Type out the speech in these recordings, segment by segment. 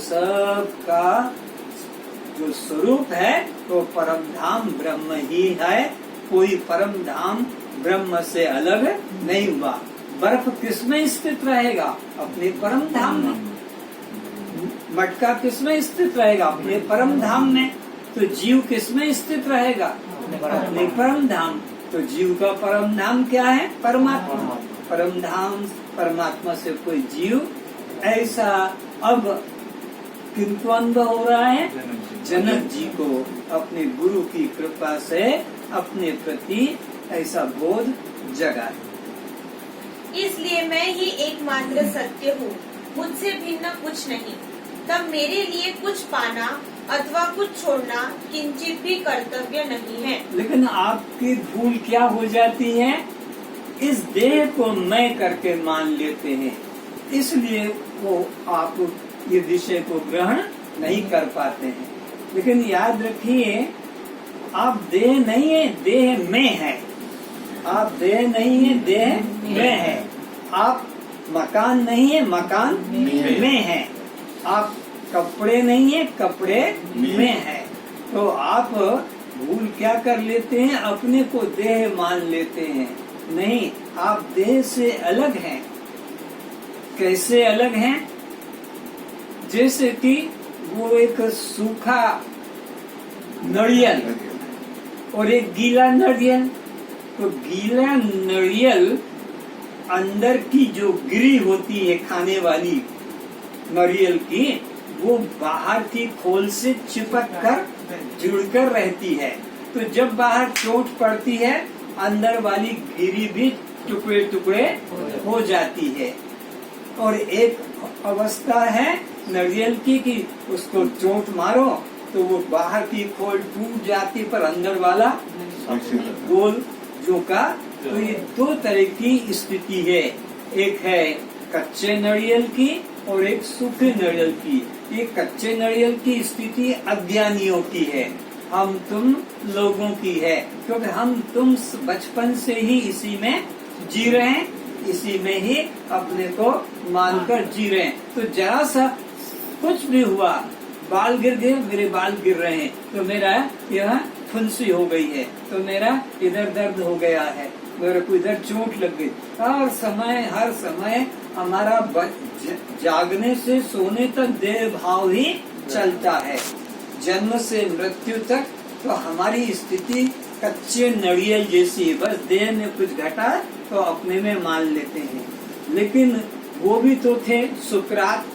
सब का जो स्वरूप है वो परम धाम ब्रह्म ही है। कोई परम धाम ब्रह्म से अलग नहीं हुआ। बर्फ किसमें स्थित रहेगा? अपने परम धाम में। मटका किसमें स्थित रहेगा? अपने परम धाम में। तो जीव किसमें स्थित रहेगा? अपने परम धाम। तो जीव का परम धाम क्या है? परमात्मा। परम धाम परमात्मा से कोई जीव ऐसा अब किनको अनुभव हो रहा है? जनक जी को अपने गुरु की कृपा से अपने प्रति ऐसा बोध जगा। इसलिए मैं ही एकमात्र सत्य हूँ, मुझसे भिन्न कुछ नहीं। तब मेरे लिए कुछ पाना अथवा कुछ छोड़ना किंचित भी कर्तव्य नहीं है। लेकिन आपकी भूल क्या हो जाती है? इस देह को मैं करके मान लेते हैं, इसलिए वो आप ये विषय को ग्रहण नहीं कर पाते हैं। लेकिन याद रखिए, आप देह नहीं है, देह में है। आप देह नहीं है, देह में है। आप मकान नहीं है, मकान में है। आप कपड़े नहीं है, कपड़े में है। तो आप भूल क्या कर लेते हैं? अपने को देह मान लेते हैं। नहीं, आप देह से अलग हैं। कैसे अलग हैं? जैसे कि वो एक सूखा नारियल और एक गीला नारियल। तो गीला नारियल अंदर की जो गिरी होती है खाने वाली नारियल की, वो बाहर की खोल से चिपक कर जुड़कर रहती है। तो जब बाहर चोट पड़ती है, अंदर वाली गिरी भी टुकड़े टुकड़े हो जाती है। और एक अवस्था है नारियल की कि उसको चोट मारो तो वो बाहर की खोल टूट जाती, पर अंदर वाला गोल जो का। तो ये दो तरह की स्थिति है। एक है कच्चे नारियल की और एक सूखे नारियल की। ये कच्चे नारियल की स्थिति अज्ञानियों की है, हम तुम लोगों की है। क्योंकि हम तुम बचपन से ही इसी में जी रहे हैं, इसी में ही अपने को मानकर जी रहे हैं। तो जरा सा कुछ भी हुआ, बाल गिर गए, मेरे बाल गिर रहे हैं, तो मेरा यह फुंसी हो गई है, तो मेरा इधर दर्द हो गया है, मेरे को इधर चोट लग गई। हर समय हमारा जागने से सोने तक देह भाव ही चलता है। जन्म से मृत्यु तक तो हमारी स्थिति कच्चे नारियल जैसी है। बस देह में कुछ घटा तो अपने में मान लेते हैं। लेकिन वो भी तो थे सुकरात,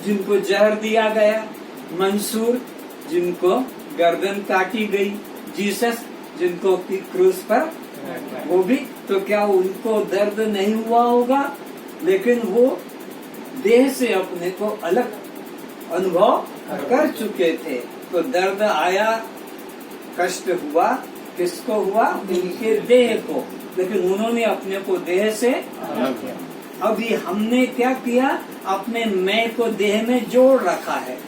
जिनको जहर दिया गया, मंसूर जिनको गर्दन काटी गई, जीसस जिनको क्रूस पर, वो भी तो क्या उनको दर्द नहीं हुआ होगा? लेकिन वो देह से अपने को अलग अनुभव कर चुके थे। तो दर्द आया, कष्ट हुआ, किसको हुआ? उनके देह को। लेकिन उन्होंने अपने को देह से अलग किया। अभी हमने क्या किया? अपने मैं को देह में जोड़ रखा है।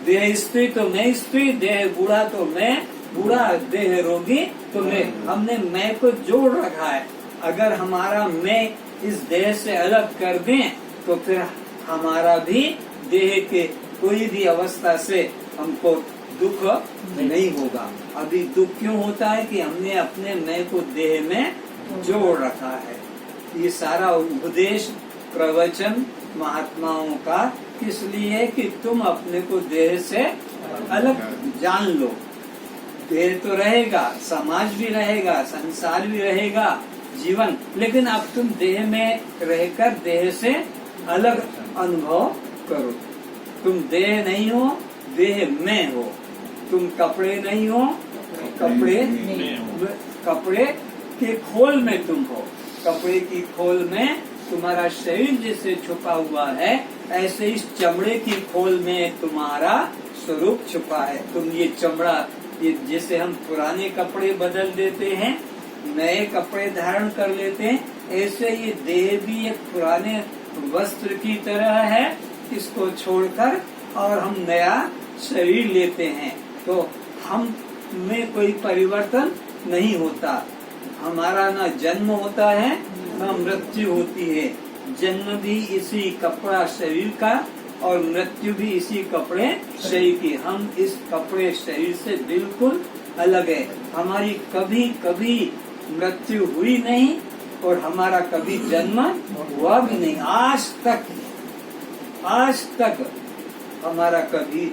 देह स्त्री तो मैं स्त्री, देह बूढ़ा तो मैं बूढ़ा, देह रोगी तो मैं। हमने मैं को जोड़ रखा है। अगर हमारा मैं इस देह से अलग कर दें तो फिर हमारा भी देह के कोई भी अवस्था से हमको दुख नहीं होगा। अभी दुख क्यों होता है? कि हमने अपने मैं को देह में जोड़ रखा है। ये सारा उपदेश प्रवचन महात्माओं का इसलिए कि तुम अपने को देह से अलग जान लो। देह तो रहेगा, समाज भी रहेगा, संसार भी रहेगा, जीवन, लेकिन अब तुम देह में रहकर देह से अलग अनुभव करो। तुम देह नहीं हो, देह में हो। तुम कपड़े नहीं हो, कपड़े के खोल में तुम हो। कपड़े की खोल में तुम्हारा शरीर जैसे छुपा हुआ है, ऐसे इस चमड़े की खोल में तुम्हारा स्वरूप छुपा है। तुम ये चमड़ा, ये जैसे हम पुराने कपड़े बदल देते हैं, नए कपड़े धारण कर लेते हैं, ऐसे ये देह भी एक पुराने वस्त्र की तरह है। इसको छोड़कर और हम नया शरीर लेते हैं, तो हम में कोई परिवर्तन नहीं होता। हमारा ना जन्म होता है, ना मृत्यु होती है। जन्म भी इसी कपड़ा शरीर का और मृत्यु भी इसी कपड़े शरीर की। हम इस कपड़े शरीर से बिल्कुल अलग है। हमारी कभी कभी मृत्यु हुई नहीं और हमारा कभी जन्म हुआ भी नहीं। आज तक हमारा कभी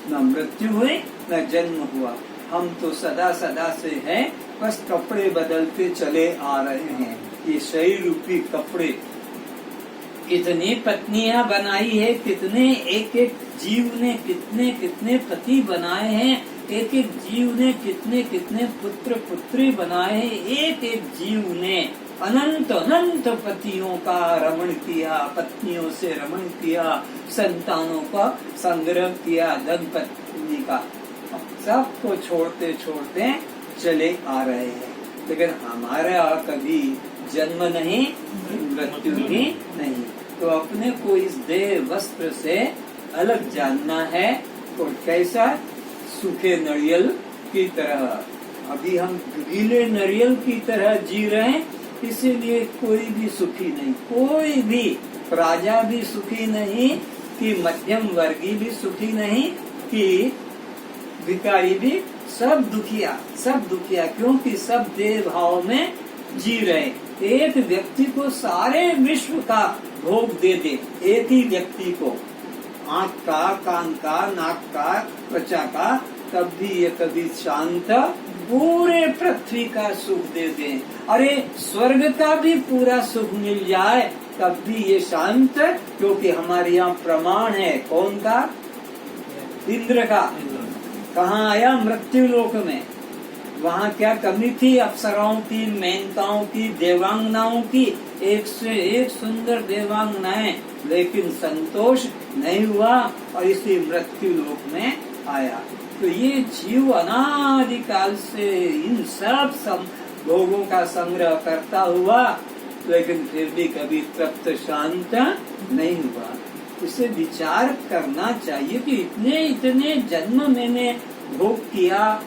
न मृत्यु हुई न जन्म हुआ। हम तो सदा सदा से हैं, बस कपड़े बदलते चले आ रहे हैं। ये शरीर रूपी कपड़े कितनी पत्नियां बनाई है, कितने एक एक जीव ने कितने कितने पति बनाए हैं, एक एक जीव ने कितने कितने पुत्र पुत्री बनाए हैं। एक एक जीव ने अनंत अनंत पतियों का रमण किया, पत्नियों से रमण किया, संतानों का संग्रह किया, धन पत्नी का, सबको छोड़ते छोड़ते चले आ रहे हैं। लेकिन हमारा कभी जन्म नहीं, मृत्यु भी नहीं। तो अपने को इस देह वस्त्र से अलग जानना है। और कैसा? सूखे नारियल की तरह। अभी हम गीले नारियल की तरह जी रहे हैं, इसीलिए कोई भी सुखी नहीं, कोई भी राजा भी सुखी नहीं, कि मध्यम वर्गीय भी सुखी नहीं, कि भिखारी भी, सब दुखिया, क्योंकि सब देह भाव में जी रहे। एक व्यक्ति को सारे विश्व का भोग दे दे, एक ही व्यक्ति को, आँख का, कान का, नाक का, त्वचा का, तब भी ये कभी शांत पूरे पृथ्वी का सुख दे दे। अरे स्वर्ग का भी पूरा सुख मिल जाए तब भी ये शांत, क्योंकि हमारे यहाँ प्रमाण है। कौन का? इंद्र का। कहाँ आया? मृत्यु लोक में। वहाँ क्या कमी थी? अप्सराओं की, मेनकाओं की, देवांगनाओं की, एक से एक सुंदर देवांगनाएं, लेकिन संतोष नहीं हुआ और इसी मृत्यु लोक में आया। तो ये जीव अनादिकाल से इन सब भोगों का संग्रह करता हुआ, लेकिन फिर भी कभी तृप्त शांत नहीं हुआ। इसे विचार करना चाहिए कि इतने इतने जन्म मैंने भोग किया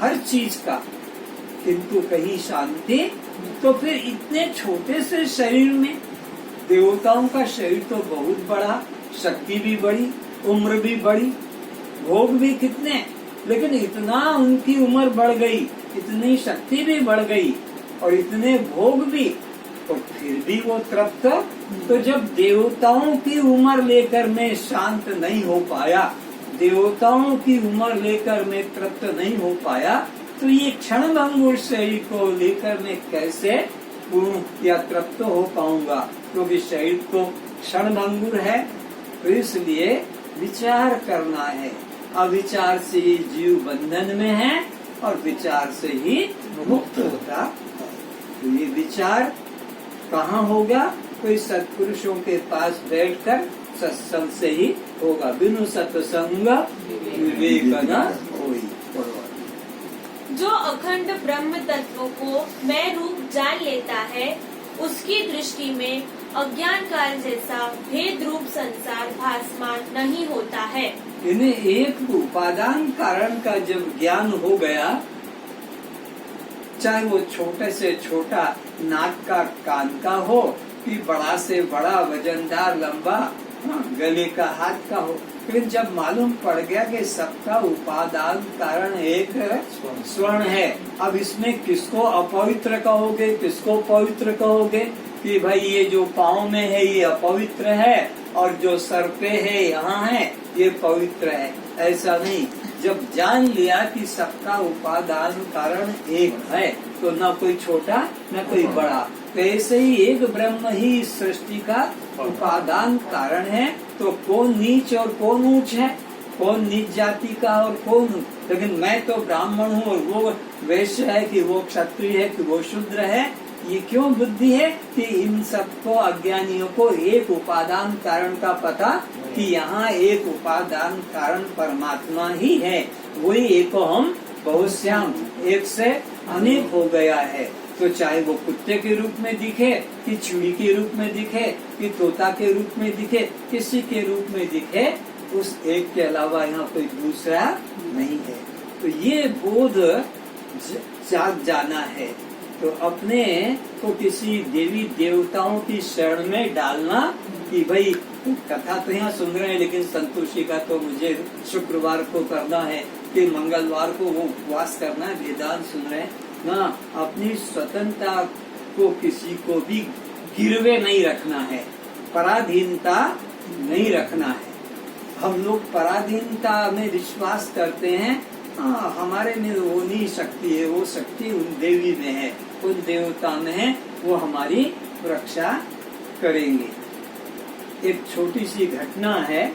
हर चीज का, किंतु कहीं शांति। तो फिर इतने छोटे से शरीर में, देवताओं का शरीर तो बहुत बड़ा, शक्ति भी बड़ी, उम्र भी बड़ी, भोग भी कितने, लेकिन इतना उनकी उम्र बढ़ गई, इतनी शक्ति भी बढ़ गई और इतने भोग भी, और फिर भी वो तृप्त। तो जब देवताओं की उम्र लेकर मैं शांत नहीं हो पाया, देवताओं की उम्र लेकर मैं तृप्त नहीं हो पाया, तो ये क्षण भंगुर शरीर को लेकर मैं कैसे पूर्ण या तृप्त हो पाऊंगा? क्योंकि शरीर तो क्षण भंगुर है। तो इसलिए विचार करना है। अविचार से ही जीव बंधन में है और विचार से ही मुक्त होता है। तो ये विचार कहाँ होगा? कोई सत्पुरुषों के पास बैठकर सत्संग से ही होगा। बिनु सत्संग विवेक न होई। जो अखंड ब्रह्म तत्व को मैं रूप जान लेता है, उसकी दृष्टि में अज्ञान काल जैसा भेद रूप संसार भासमान नहीं होता है। इन्हें एक उपादान कारण का जब ज्ञान हो गया, चाहे वो छोटे से छोटा नाक का, कान का हो, कि बड़ा से बड़ा वजनदार लंबा गले का, हाथ का हो, फिर जब मालूम पड़ गया कि सबका उपादान कारण एक स्वर्ण है, अब इसमें किसको अपवित्र कहोगे, किसको पवित्र कहोगे? कि भाई ये जो पाँव में है ये अपवित्र है और जो सर पे है यहाँ है ये पवित्र है। ऐसा नहीं। जब जान लिया कि सबका उपादान कारण एक है, तो न कोई छोटा न कोई बड़ा, तो ऐसे ही एक ब्रह्म ही इस सृष्टि का उपादान कारण है। तो कौन नीच और कौन ऊंच है, कौन नीच जाति का और कौन, लेकिन मैं तो ब्राह्मण हूँ और वो वैश्य है कि वो क्षत्रिय है कि वो शूद्र है। ये क्यों बुद्धि है? कि इन सबको, अज्ञानियों को एक उपादान कारण का पता, कि यहाँ एक उपादान कारण परमात्मा ही है, वही एक हम बहुश्याम, एक से अनेक हो गया है। तो चाहे वो कुत्ते के रूप में दिखे, कि चिड़ी के रूप में दिखे, कि तोता के रूप में दिखे, किसी के रूप में दिखे, उस एक के अलावा यहाँ कोई दूसरा नहीं है। तो ये बोध जाग जाना है। तो अपने को किसी देवी देवताओं की शरण में डालना कि भाई कथा तो यहाँ सुन रहे हैं, लेकिन संतोषी का तो मुझे शुक्रवार को करना है कि मंगलवार को वो उपवास करना है, वेदांत सुन रहे हैं ना। अपनी स्वतंत्रता को किसी को भी गिरवे नहीं रखना है, पराधीनता नहीं रखना है। हम लोग पराधीनता में विश्वास करते हैं, हमारे में वो नहीं शक्ति है, वो शक्ति उन देवी में है, उन देवता में है, वो हमारी रक्षा करेंगे। एक छोटी सी घटना है